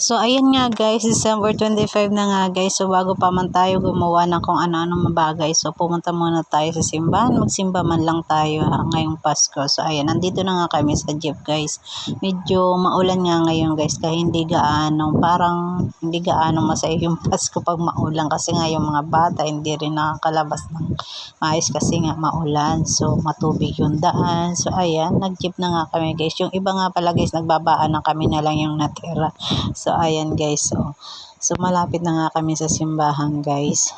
So, ayan nga guys, December 25 na nga guys. So, bago pa man tayo gumawa ng kung ano-anong bagay. So, pumunta muna tayo sa simbahan. Magsimba man lang tayo ngayong Pasko. So, ayan, nandito na nga kami sa jeep guys. Medyo maulan nga ngayon guys. Kaya hindi gaano masaya yung Pasko pag maulan. Kasi nga yung mga bata hindi rin nakakalabas ng maayos kasi nga maulan. So, matubig yung daan. So, ayan, nag-jeep na nga kami guys. Yung iba nga pala guys, nagbabaan na kami na lang yung natira. So, ayan guys. So, malapit na nga kami sa simbahan guys.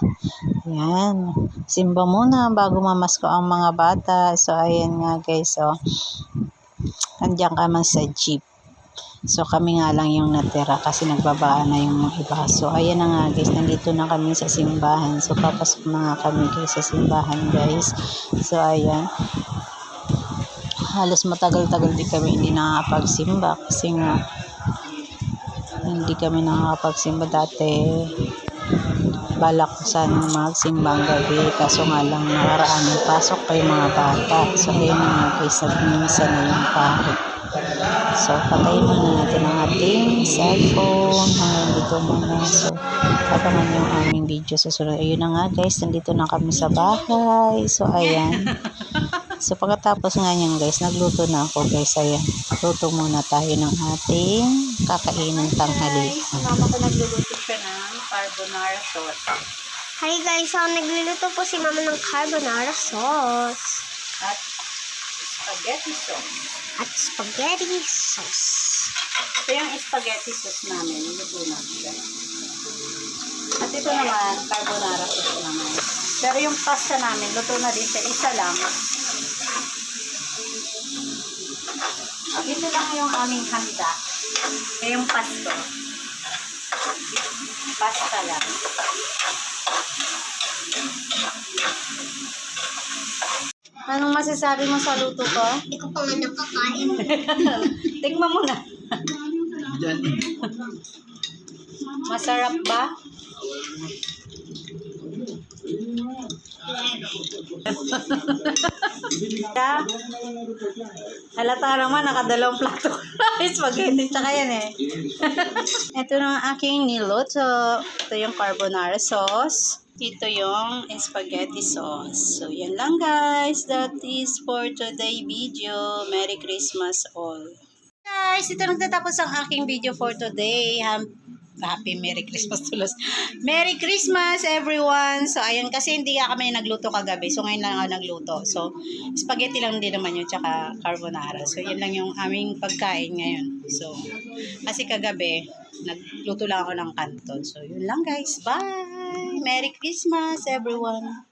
Ayan. Simba muna bago mamasko ang mga bata. So, ayan nga guys. So, andiyan kami sa jeep. So, kami nga lang yung natira kasi nagbabaan na yung iba. So, ayan na nga guys. Nandito na kami sa simbahan. So, papasok na nga kami guys sa simbahan guys. So, ayan. Halos matagal-tagal din kami hindi nakakapagsimba kasi nga hindi kami nakakapagsimba dati. Balak ko sana magsimbang gabi kaso nga lang nakaraan pasok pa yung mga bata. So ayun nga guys, nagmimisa na yung kahit. So patayin muna natin ang ating cellphone hanggang dito muna. So abangan yung aming video sa sunod. Ayun na nga guys, nandito na kami sa bahay. So ayan. So pagkatapos nga niyan guys, nagluto na ako guys. Ayan, luto muna tayo ng ating kakainin tanghali. Mama ko nagluluto siya ng carbonara sauce. Hi guys, so nagluluto po si mama ng carbonara sauce. At spaghetti sauce. At spaghetti sauce. Ito yung spaghetti sauce namin. Luto na siya. At ito naman, carbonara sauce naman. Pero yung pasta namin, luto na din siya. Isa lang. Ito lang yung aming handa. Yung pasto. Pasta lang. Anong masasabi mo sa luto ko? Hindi ko pa nga nakakain. Tingnan mo na. Masarap ba? Halata naman, nakadalawang plato spaghetti, tsaka yan eh. Ito na ang aking niluto. Ito yung carbonara sauce. Ito yung spaghetti sauce. So, yan lang guys. That is for today video. Merry Christmas all. Guys, ito nagtatapos ang aking video for today. Happy Merry Christmas tulos. Merry Christmas everyone. So ayan, kasi hindi kami nagluto kagabi. So ngayon lang ako nagluto. So spaghetti lang din naman yun, tsaka carbonara. So yan lang yung aming pagkain ngayon. So kasi kagabi nagluto lang ako ng canton. So yun lang guys. Bye. Merry Christmas everyone.